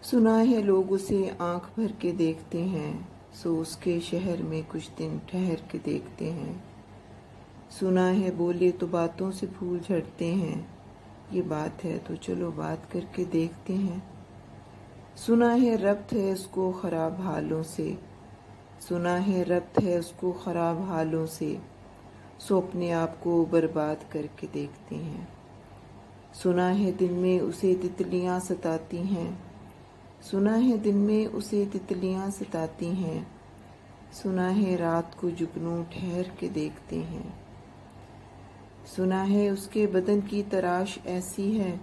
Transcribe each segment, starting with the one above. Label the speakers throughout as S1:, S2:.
S1: सुना है लोग उसे आंख भर के देखते हैं, सो उसके शहर में कुछ दिन ठहर के देखते हैं। सुना है बोले तो बातों से फूल झड़ते हैं, ये बात है तो चलो बात करके देखते हैं। सुना है रब्त है उसको खराब हालों से, सुना है रब्त है उसको खराब हालों से, सो अपने आप को बर्बाद करके देखते हैं। सुना है दिन में उसे तितलियां सताती हैं, सुना है दिन में उसे तितलियां सताती हैं, सुना है रात को जुगनू ठहर के देखते हैं। सुना है उसके बदन की तराश ऐसी है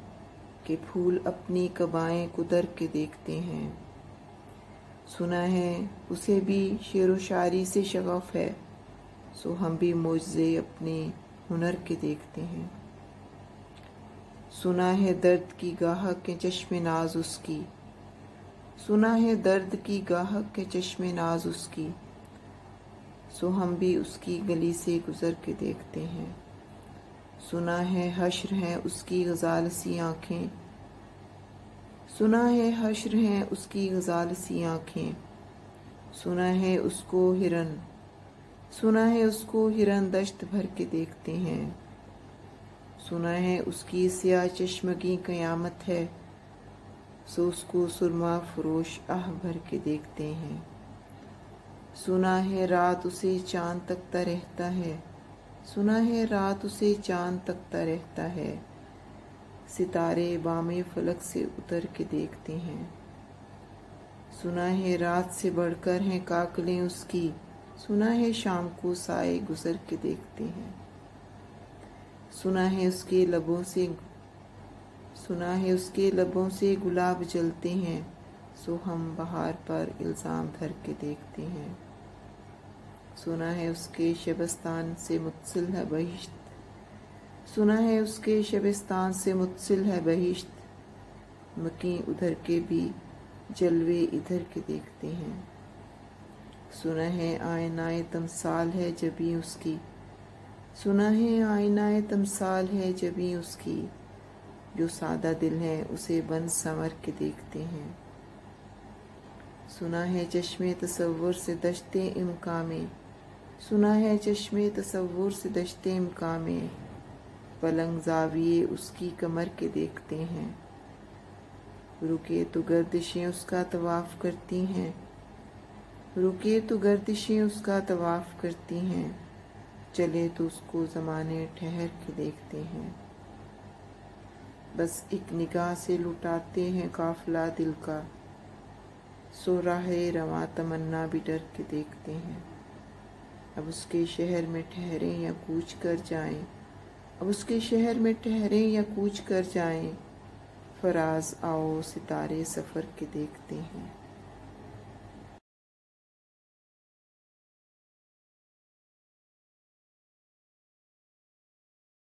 S1: कि फूल अपनी कबाएं कुदर के देखते हैं। सुना है उसे भी शेरो शायरी से शगफ है, सो हम भी मोज़े अपने हुनर के देखते हैं। सुना है दर्द की गाहक के चश्मे नाज उसकी, सुना है दर्द की गाहक के चश्मे नाज उसकी, सो हम भी उसकी गली से गुजर के देखते हैं। सुना है हश्र हैं उसकी गजाल सी आँखें, सुना है हश्र हैं उसकी गजाल सी आँखें, सुना है उसको हिरन, सुना है उसको हिरन दश्त भर के देखते हैं। सुना है उसकी सिया चश्मगी क़यामत है, सो उसको सुरमा फरोश आह भर के देखते हैं। सुना है रात उसे चांद तकता रहता है, सुना है रात उसे चांद तकता रहता है, सितारे बामे फलक से उतर के देखते हैं। सुना है रात से बढ़कर हैं काकलें उसकी, सुना है शाम को साए गुजर के देखते हैं। सुना है उसके लबों से गुलाब जलते हैं, सो हम बहार पर इल्ज़ाम धर के देखते हैं। सुना है उसके शबस्तान से मुत्सिल है बहिश्त, सुना है उसके शबस्तान से मुत्सिल है बहिश्त, मकी उधर के भी जलवे इधर के देखते हैं। सुना है आईनाए तमसाल है जबी उसकी, सुना है आईनाए तमसाल है जबी उसकी, जो सादा दिल है उसे बन संवर के देखते हैं। सुना है चश्मे तसव्वुर से दश्ते इम्कां में, सुना है चश्मे तसव्वुर से दश्ते इम्कां में, पलंग ज़ाविये उसकी कमर के देखते हैं। रुके तो गर्दिशें उसका तवाफ करती हैं, रुके तो गर्दिशें उसका तवाफ करती हैं, चले तो उसको ज़माने ठहर के देखते हैं। बस एक निगाह से लुटाते हैं काफिला दिल का, सो राहे रवां तमन्ना भी डर के देखते हैं। अब उसके शहर में ठहरें या कूच कर जाएं, अब उसके शहर में ठहरें या कूच कर जाएं, फराज आओ सितारे सफ़र के देखते हैं।